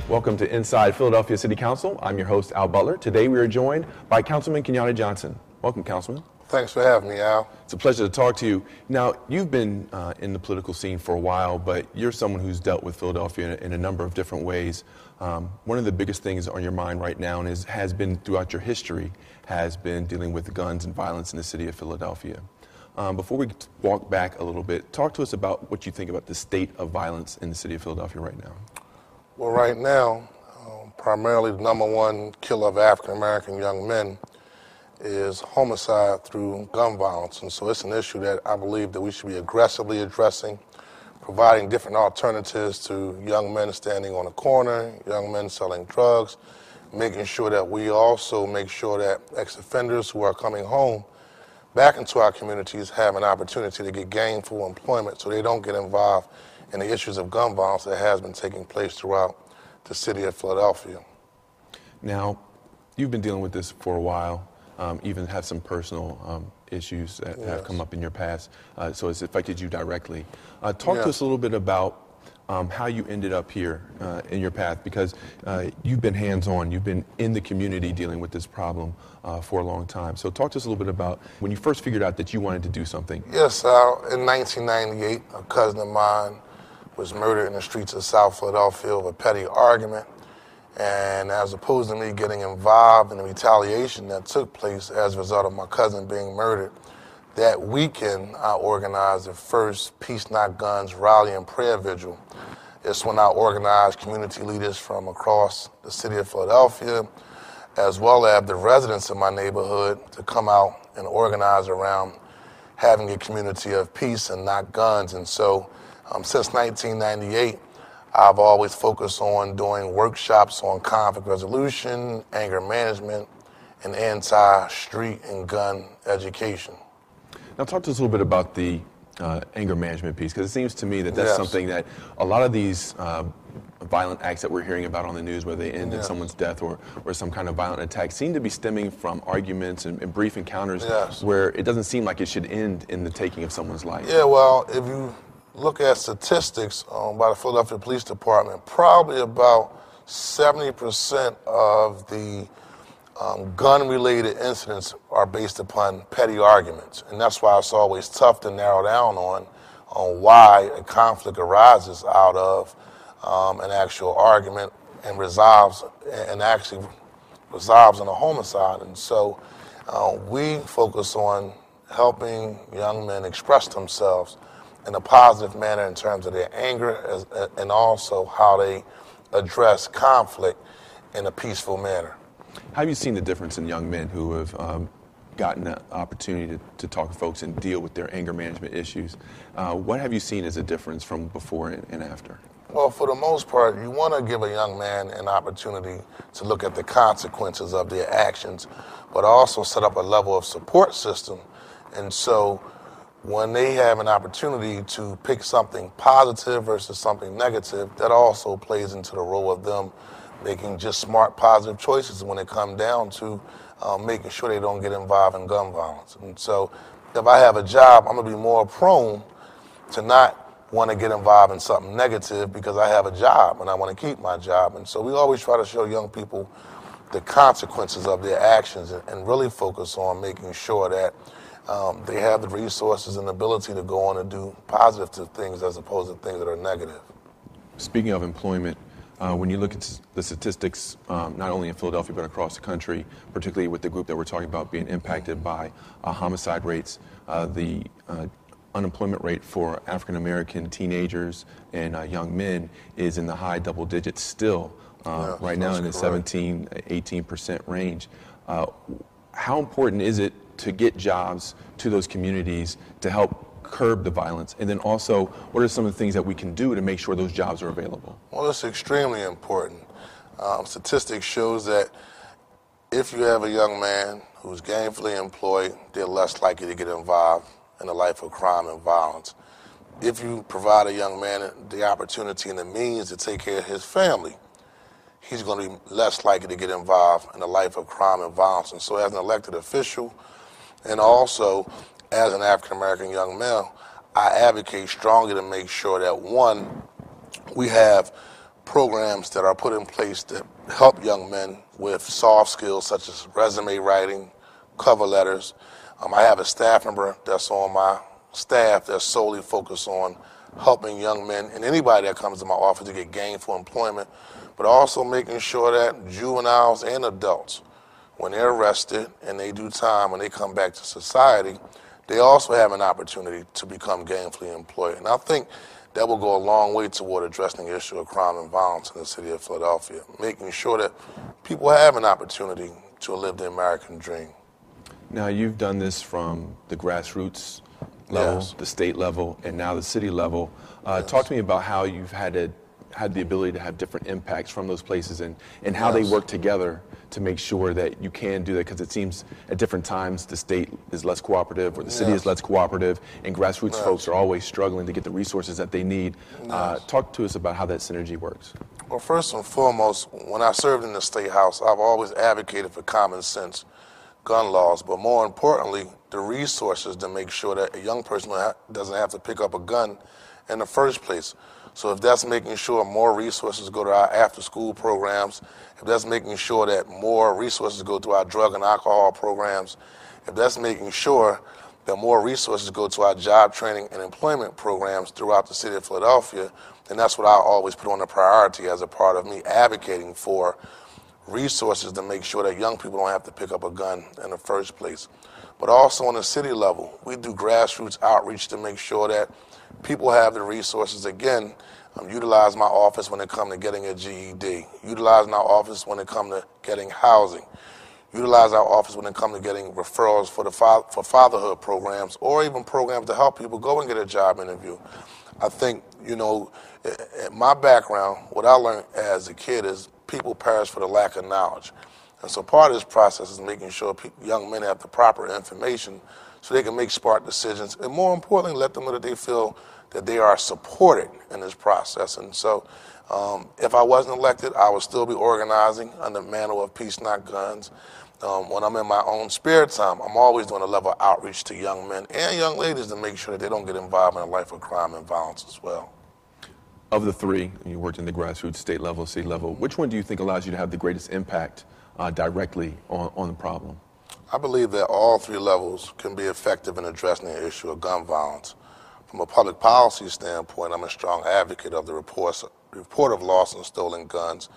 Welcome to Inside Philadelphia City Council. I'm your host, Al Butler. Today we are joined by Councilman Kenyatta Johnson. Welcome, Councilman. Thanks for having me, Al. It's a pleasure to talk to you. Now, you've been in the political scene for a while, but you're someone who's dealt with Philadelphia in a number of different ways. One of the biggest things on your mind right now and has been throughout your history has been dealing with guns and violence in the city of Philadelphia. Before we walk back a little bit, talk to us about what you think about the state of violence in the city of Philadelphia right now. Well, right now, primarily the number one killer of African-American young men is homicide through gun violence. And so it's an issue that I believe that we should be aggressively addressing, providing different alternatives to young men standing on a corner, young men selling drugs, making sure that we also make sure that ex-offenders who are coming home back into our communities have an opportunity to get gainful employment so they don't get involved in the issues of gun violence that has been taking place throughout the city of Philadelphia. Now, you've been dealing with this for a while, even have some personal issues that have come up in your past, so it's affected you directly. Talk to us a little bit about how you ended up here in your path, because you've been hands-on, you've been in the community dealing with this problem for a long time. So talk to us a little bit about when you first figured out that you wanted to do something. Yes, in 1998, a cousin of mine was murdered in the streets of South Philadelphia over a petty argument. And as opposed to me getting involved in the retaliation that took place as a result of my cousin being murdered, that weekend I organized the first Peace Not Guns rally and prayer vigil. It's when I organized community leaders from across the city of Philadelphia, as well as the residents of my neighborhood, to come out and organize around having a community of peace and not guns. And so since 1998, I've always focused on doing workshops on conflict resolution, anger management, and anti-street and gun education. Now talk to us a little bit about the anger management piece, because it seems to me that that's something that a lot of these violent acts that we're hearing about on the news, where they end in someone's death or some kind of violent attack, seem to be stemming from arguments and brief encounters where it doesn't seem like it should end in the taking of someone's life. Yeah, well, if you look at statistics by the Philadelphia Police Department, probably about 70% of the gun-related incidents are based upon petty arguments. And that's why it's always tough to narrow down on why a conflict arises out of an actual argument and actually resolves in a homicide. And so we focus on helping young men express themselves in a positive manner in terms of their anger and also how they address conflict in a peaceful manner. How have you seen the difference in young men who have gotten the opportunity to talk to folks and deal with their anger management issues? What have you seen as a difference from before and after? Well, for the most part, you want to give a young man an opportunity to look at the consequences of their actions, but also set up a level of support system. And so when they have an opportunity to pick something positive versus something negative, that also plays into the role of them making just smart, positive choices when it comes down to making sure they don't get involved in gun violence. And so if I have a job, I'm going to be more prone to not want to get involved in something negative because I have a job and I want to keep my job. And so we always try to show young people the consequences of their actions and really focus on making sure that they have the resources and ability to go on and do positive things as opposed to things that are negative. Speaking of employment, when you look at the statistics, not only in Philadelphia but across the country, particularly with the group that we're talking about being impacted by homicide rates, the unemployment rate for African-American teenagers and young men is in the high double digits still, right now in the 17-18% range. How important is it to get jobs to those communities to help curb the violence? And then also, what are some of the things that we can do to make sure those jobs are available? Well, it's extremely important. Statistics shows that if you have a young man who's gainfully employed, they're less likely to get involved in the life of crime and violence. If you provide a young man the opportunity and the means to take care of his family, he's going to be less likely to get involved in the life of crime and violence. And so as an elected official, and also as an African-American young male, I advocate strongly to make sure that, one, we have programs that are put in place that help young men with soft skills such as resume writing, cover letters. I have a staff member that's on my staff that's solely focused on helping young men and anybody that comes to my office to get gainful employment, but also making sure that juveniles and adults, when they're arrested and they do time, when they come back to society, they also have an opportunity to become gainfully employed. And I think that will go a long way toward addressing the issue of crime and violence in the city of Philadelphia, making sure that people have an opportunity to live the American dream. Now, you've done this from the grassroots level, Yes. the state level, and now the city level. Talk to me about how you've had the ability to have different impacts from those places and how they work together to make sure that you can do that, because it seems at different times the state is less cooperative or the city is less cooperative, and grassroots folks are always struggling to get the resources that they need. Talk to us about how that synergy works. Well, first and foremost, when I served in the State House, I've always advocated for common sense gun laws, but more importantly, the resources to make sure that a young person doesn't have to pick up a gun in the first place. So if that's making sure more resources go to our after-school programs, if that's making sure that more resources go to our drug and alcohol programs, if that's making sure that more resources go to our job training and employment programs throughout the city of Philadelphia, then that's what I always put on the priority as a part of me advocating for resources to make sure that young people don't have to pick up a gun in the first place. But also on the city level, we do grassroots outreach to make sure that people have the resources. Again, utilize my office when it comes to getting a GED, utilize my office when it comes to getting housing, utilize our office when it comes to getting referrals for fatherhood programs, or even programs to help people go and get a job interview. I think, my background, what I learned as a kid is people perish for the lack of knowledge. And so part of this process is making sure young men have the proper information so they can make smart decisions, and more importantly, let them know that they feel that they are supported in this process. And so if I wasn't elected, I would still be organizing under the mantle of Peace Not Guns. When I'm in my own spare time, I'm always doing a level of outreach to young men and young ladies to make sure that they don't get involved in a life of crime and violence as well. Of the three, you worked in the grassroots, state level, city level, which one do you think allows you to have the greatest impact directly on the problem? I believe that all three levels can be effective in addressing the issue of gun violence. From a public policy standpoint, I'm a strong advocate of the report of lost and stolen guns,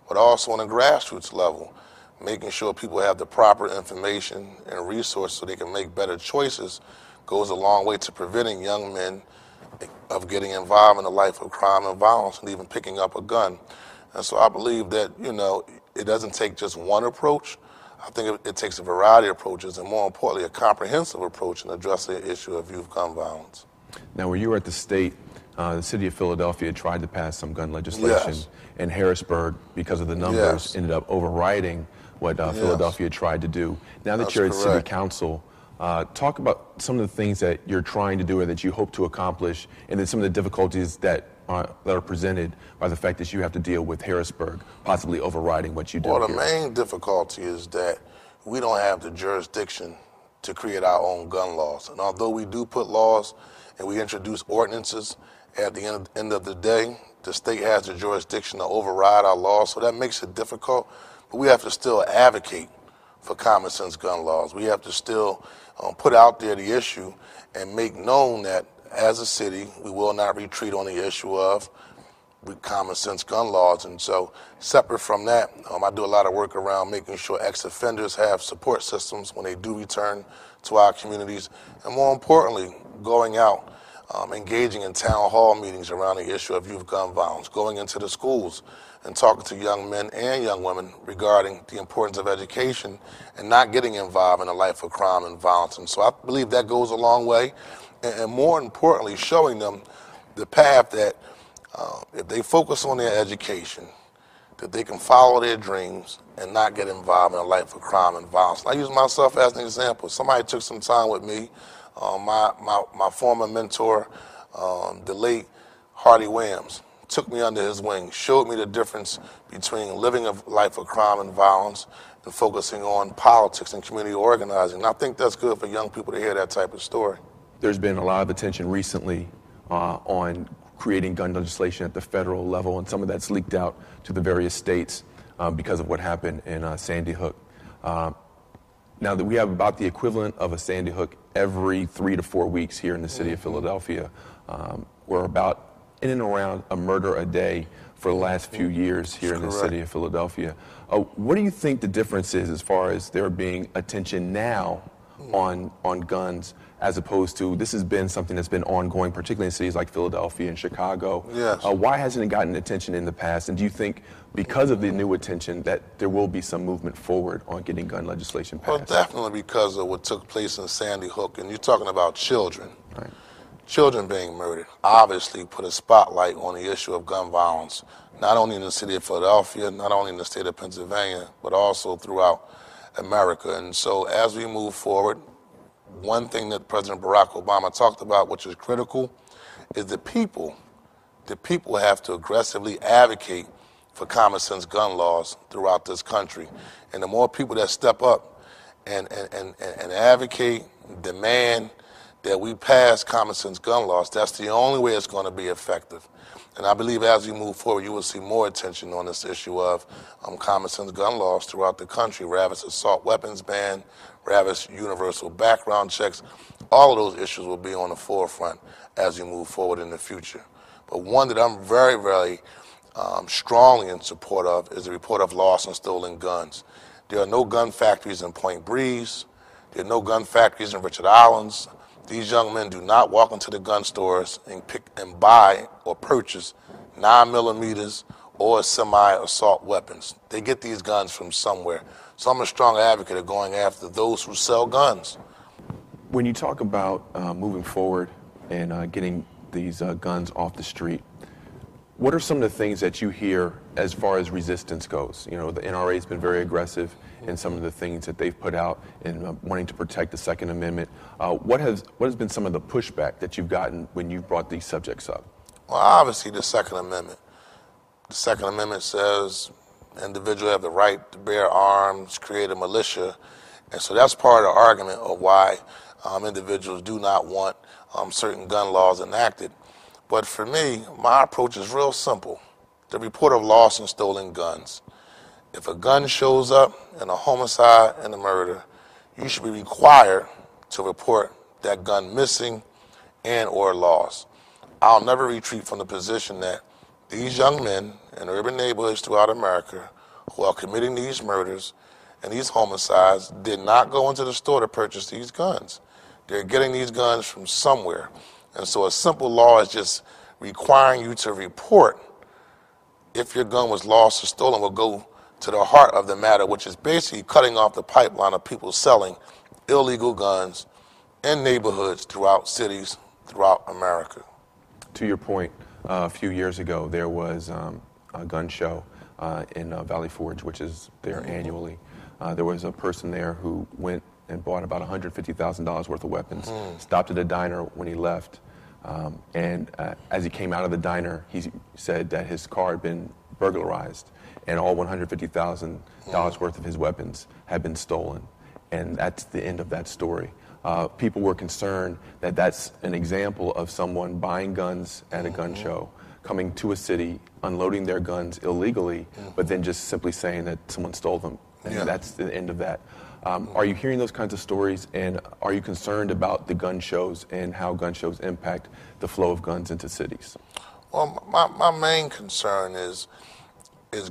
but also on a grassroots level, making sure people have the proper information and resources so they can make better choices goes a long way to preventing young men of getting involved in a life of crime and violence and even picking up a gun. And so I believe that, it doesn't take just one approach. I think it takes a variety of approaches, and more importantly, a comprehensive approach in addressing the issue of youth gun violence. Now, when you were at the state, the city of Philadelphia tried to pass some gun legislation, and Harrisburg, because of the numbers, ended up overriding what Philadelphia tried to do. Now that you're at city council, talk about some of the things that you're trying to do or that you hope to accomplish, and then some of the difficulties that are presented by the fact that you have to deal with Harrisburg possibly overriding what you do. Well, the main difficulty is that we don't have the jurisdiction to create our own gun laws. And although we do put laws and we introduce ordinances, at the end of the day, the state has the jurisdiction to override our laws, so that makes it difficult. But we have to still advocate for common sense gun laws. We have to still put out there the issue and make known that as a city, we will not retreat on the issue of common sense gun laws. And so separate from that, I do a lot of work around making sure ex-offenders have support systems when they do return to our communities. And more importantly, going out, engaging in town hall meetings around the issue of youth gun violence, going into the schools and talking to young men and young women regarding the importance of education and not getting involved in a life of crime and violence. And so I believe that goes a long way. And more importantly, showing them the path that if they focus on their education, that they can follow their dreams and not get involved in a life of crime and violence. And I use myself as an example. Somebody took some time with me, my former mentor, the late Hardy Williams, took me under his wing, showed me the difference between living a life of crime and violence and focusing on politics and community organizing. And I think that's good for young people to hear that type of story. There's been a lot of attention recently on creating gun legislation at the federal level, and some of that's leaked out to the various states because of what happened in Sandy Hook. Now that we have about the equivalent of a Sandy Hook every 3 to 4 weeks here in the city of Philadelphia, we're about in and around a murder a day for the last few years here in the city of Philadelphia. What do you think the difference is as far as there being attention now on guns, as opposed to this has been something that's been ongoing, particularly in cities like Philadelphia and Chicago? Yes. Why hasn't it gotten attention in the past? And do you think because of the new attention that there will be some movement forward on getting gun legislation passed? Well, definitely because of what took place in Sandy Hook. And you're talking about children. Right. Children being murdered obviously put a spotlight on the issue of gun violence, not only in the city of Philadelphia, not only in the state of Pennsylvania, but also throughout America. And so as we move forward, one thing that President Barack Obama talked about, which is critical, is the people have to aggressively advocate for common sense gun laws throughout this country. And the more people that step up and advocate, demand that we pass common sense gun laws, that's the only way it's going to be effective. And I believe as we move forward, you will see more attention on this issue of common sense gun laws throughout the country, whether it's assault weapons ban, whether it's universal background checks. All of those issues will be on the forefront as we move forward in the future. But one that I'm very, very strongly in support of is the report of lost and stolen guns. There are no gun factories in Point Breeze. There are no gun factories in Richard Islands. These young men do not walk into the gun stores and pick and buy or purchase 9mm or semi-assault weapons. They get these guns from somewhere. So I'm a strong advocate of going after those who sell guns. When you talk about moving forward and getting these guns off the street, what are some of the things that you hear as far as resistance goes? You know, the NRA has been very aggressive in some of the things that they've put out in wanting to protect the Second Amendment. What has been some of the pushback that you've gotten when you've brought these subjects up? Well, obviously the Second Amendment. The Second Amendment says individuals have the right to bear arms, create a militia, and so that's part of the argument of why individuals do not want certain gun laws enacted. But for me, my approach is real simple. The report of lost and stolen guns. If a gun shows up in a homicide and a murder, you should be required to report that gun missing and or lost. I'll never retreat from the position that these young men in urban neighborhoods throughout America who are committing these murders and these homicides did not go into the store to purchase these guns. They're getting these guns from somewhere. And so a simple law is just requiring you to report if your gun was lost or stolen will go to the heart of the matter, which is basically cutting off the pipeline of people selling illegal guns in neighborhoods throughout cities throughout America. To your point, a few years ago there was a gun show in Valley Forge, which is there annually. There was a person there who went and bought about $150,000 worth of weapons, stopped at a diner when he left, and as he came out of the diner, he said that his car had been burglarized and all $150,000 worth of his weapons had been stolen. And that's the end of that story. People were concerned that that's an example of someone buying guns at a gun show, coming to a city, unloading their guns illegally, but then just simply saying that someone stole them. And that's the end of that. Are you hearing those kinds of stories, and are you concerned about the gun shows and how gun shows impact the flow of guns into cities? Well, my main concern is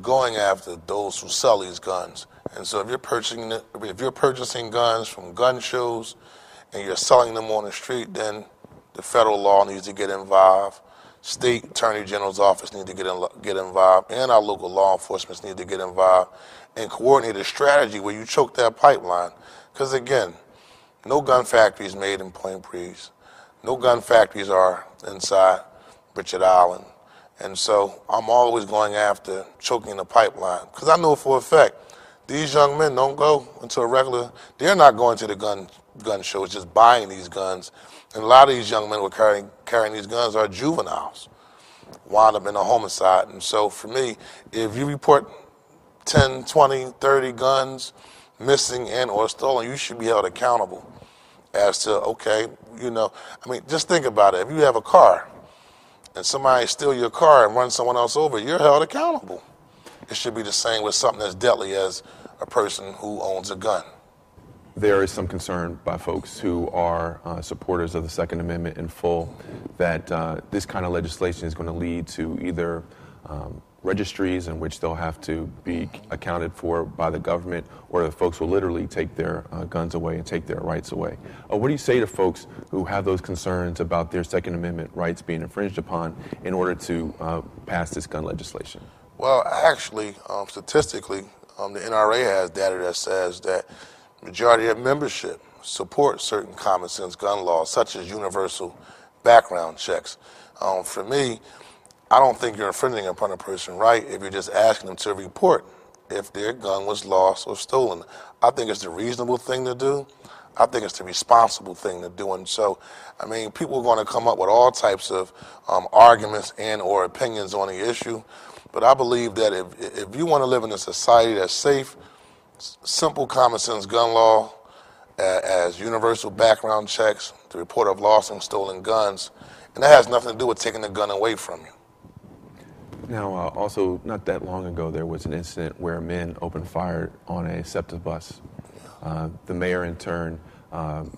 going after those who sell these guns. And so if you're purchasing guns from gun shows and you're selling them on the street, then the federal law needs to get involved. State Attorney General's office needs to get involved, and our local law enforcement need to get involved and coordinate a strategy where you choke that pipeline. Because again, no gun factories made in Point Breeze. No gun factories are inside Richard Island. And so I'm always going after choking the pipeline. Because I know for a fact, these young men don't go into they're not going to the gun shows, just buying these guns. And a lot of these young men who are carrying these guns are juveniles, wound up in a homicide. And so for me, if you report 10, 20, 30 guns missing and or stolen, you should be held accountable as to, okay, just think about it. If you have a car and somebody steal your car and run someone else over, you're held accountable. It should be the same with something as deadly as a person who owns a gun. There is some concern by folks who are supporters of the Second Amendment in full that this kind of legislation is going to lead to either registries in which they'll have to be accounted for by the government, or the folks will literally take their guns away and take their rights away. What do you say to folks who have those concerns about their Second Amendment rights being infringed upon in order to pass this gun legislation? Well, actually, statistically, the NRA has data that says that majority of membership support certain common sense gun laws, such as universal background checks. For me, I don't think you're infringing upon a person's right if you're just asking them to report if their gun was lost or stolen. I think it's the reasonable thing to do. I think it's the responsible thing to do. And so, I mean, people are going to come up with all types of arguments and or opinions on the issue. But I believe that if you want to live in a society that's safe, simple common sense gun law, as universal background checks, the report of lost and stolen guns, and that has nothing to do with taking the gun away from you. Now, also, not that long ago, there was an incident where men opened fire on a SEPTA bus. The mayor, in turn,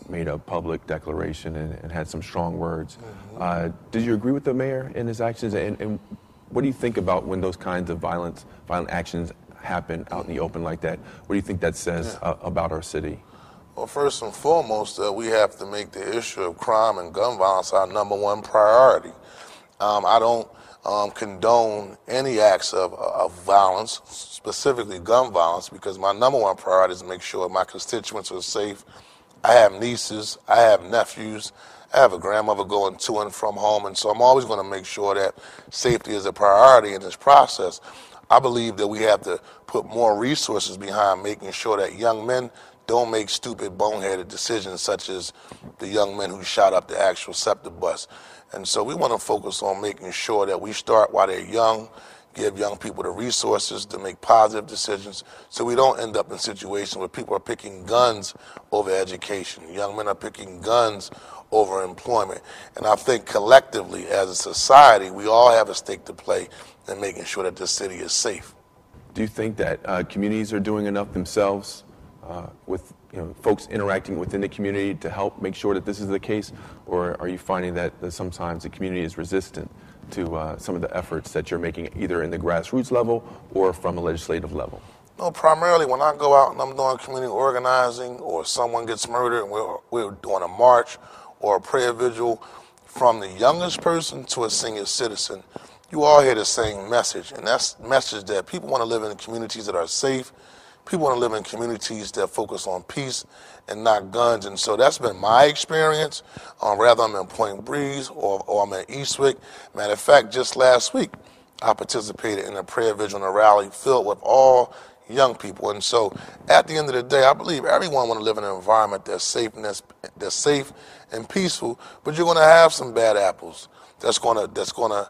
made a public declaration and had some strong words. Did you agree with the mayor in his actions? And what do you think about when those kinds of violent actions happen out in the open like that? What do you think that says about our city? Well, first and foremost, we have to make the issue of crime and gun violence our #1 priority. I don't condone any acts of violence, specifically gun violence, because my #1 priority is to make sure my constituents are safe. I have nieces, I have nephews, I have a grandmother going to and from home, and so I'm always going to make sure that safety is a priority in this process. I believe that we have to put more resources behind making sure that young men don't make stupid, boneheaded decisions, such as the young men who shot up the actual SEPTA bus. And so we want to focus on making sure that we start while they're young, give young people the resources to make positive decisions, so we don't end up in situations where people are picking guns over education. Young men are picking guns over employment. And I think collectively, as a society, we all have a stake to play in making sure that this city is safe. Do you think that communities are doing enough themselves with folks interacting within the community to help make sure that this is the case? Or are you finding that sometimes the community is resistant to some of the efforts that you're making, either in the grassroots level or from a legislative level? No, primarily when I go out and I'm doing community organizing, or someone gets murdered and we're doing a march or a prayer vigil, from the youngest person to a senior citizen, you all hear the same message, and that's the message that people want to live in communities that are safe. People want to live in communities that focus on peace and not guns. And so that's been my experience, whether I'm in Point Breeze or I'm in Eastwick. Matter of fact, just last week, I participated in a prayer vigil and a rally filled with all young people. And so at the end of the day, I believe everyone want to live in an environment that's safe and peaceful, but you're going to have some bad apples that's going to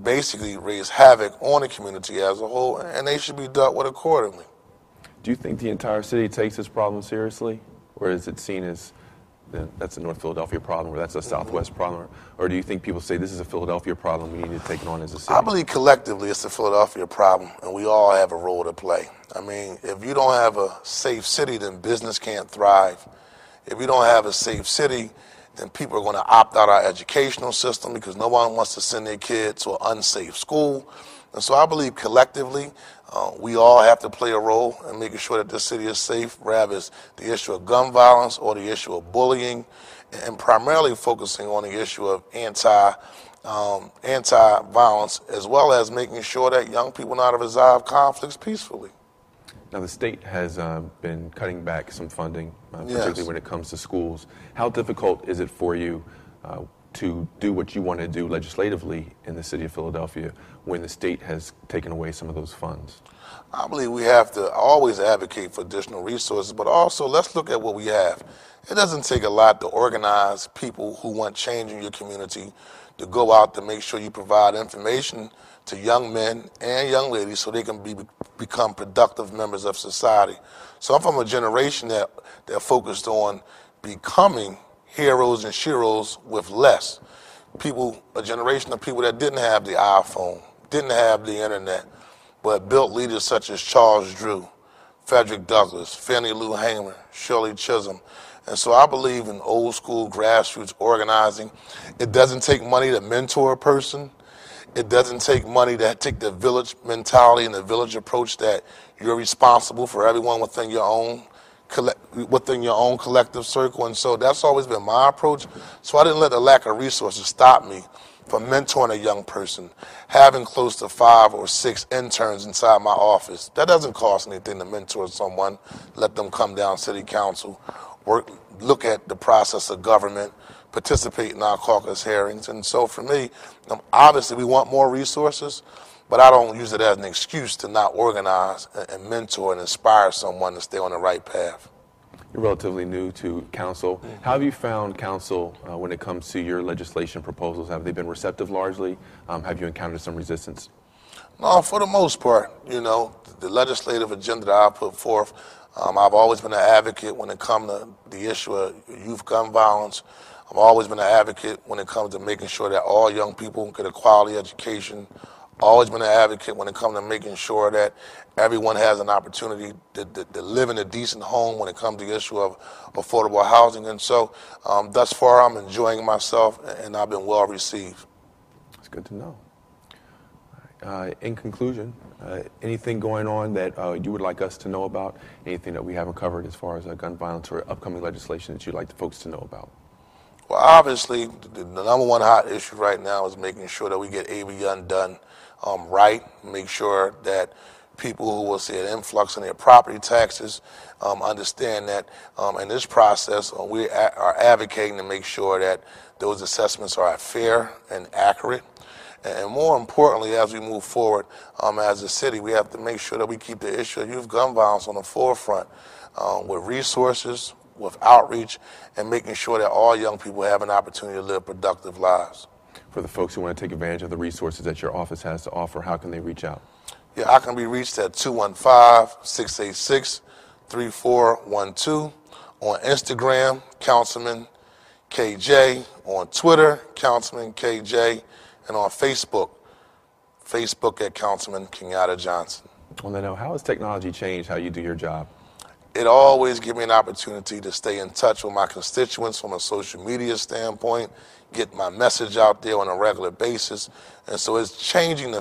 basically raise havoc on the community as a whole, and they should be dealt with accordingly. Do you think the entire city takes this problem seriously, or is it seen as that's a North Philadelphia problem, or that's a Southwest problem, or do you think people say this is a Philadelphia problem, we need to take it on as a city? I believe collectively it's a Philadelphia problem, and we all have a role to play. I mean, if you don't have a safe city, then business can't thrive. If you don't have a safe city, then people are going to opt out our educational system because no one wants to send their kids to an unsafe school. And so I believe collectively we all have to play a role in making sure that this city is safe, rather it's the issue of gun violence or the issue of bullying, and primarily focusing on the issue of anti-violence, as well as making sure that young people know how to resolve conflicts peacefully. Now, the state has been cutting back some funding, particularly when it comes to schools. How difficult is it for you to do what you want to do legislatively in the city of Philadelphia when the state has taken away some of those funds? I believe we have to always advocate for additional resources, but also let's look at what we have. It doesn't take a lot to organize people who want change in your community to go out to make sure you provide information to young men and young ladies so they can become productive members of society. So I'm from a generation that focused on becoming heroes and sheroes with less. people, a generation of people that didn't have the iPhone, didn't have the internet, but built leaders such as Charles Drew, Frederick Douglass, Fannie Lou Hamer, Shirley Chisholm. And so I believe in old school grassroots organizing. It doesn't take money to mentor a person. It doesn't take money to take the village mentality and the village approach that you're responsible for everyone within your own collective circle. And so that's always been my approach. So I didn't let the lack of resources stop me from mentoring a young person, having close to 5 or 6 interns inside my office. That doesn't cost anything to mentor someone, let them come down city council, look at the process of government, participate in our caucus hearings. And so for me, obviously we want more resources, but I don't use it as an excuse to not organize and mentor and inspire someone to stay on the right path. You're relatively new to council. How have you found council when it comes to your legislation proposals? Have they been receptive largely? Have you encountered some resistance? No, for the most part, you know, the legislative agenda that I put forth, I've always been an advocate when it comes to the issue of youth gun violence. I've always been an advocate when it comes to making sure that all young people get a quality education. Always been an advocate when it comes to making sure that everyone has an opportunity to live in a decent home when it comes to the issue of affordable housing. And so thus far I'm enjoying myself and I've been well received. That's good to know. In conclusion, anything going on that you would like us to know about? Anything that we haven't covered as far as gun violence or upcoming legislation that you'd like the folks to know about? Well, obviously, the number one hot issue right now is making sure that we get AB Young done right, make sure that people who will see an influx in their property taxes understand that in this process we are advocating to make sure that those assessments are fair and accurate. And more importantly, as we move forward as a city, we have to make sure that we keep the issue of youth gun violence on the forefront with resources, with outreach, and making sure that all young people have an opportunity to live productive lives. For the folks who want to take advantage of the resources that your office has to offer, how can they reach out? Yeah, I can be reached at 215-686-3412. On Instagram, Councilman KJ. On Twitter, Councilman KJ. And on Facebook at Councilman Kenyatta Johnson. On that note, how has technology changed how you do your job? It always gives me an opportunity to stay in touch with my constituents from a social media standpoint, get my message out there on a regular basis. And so it's changing the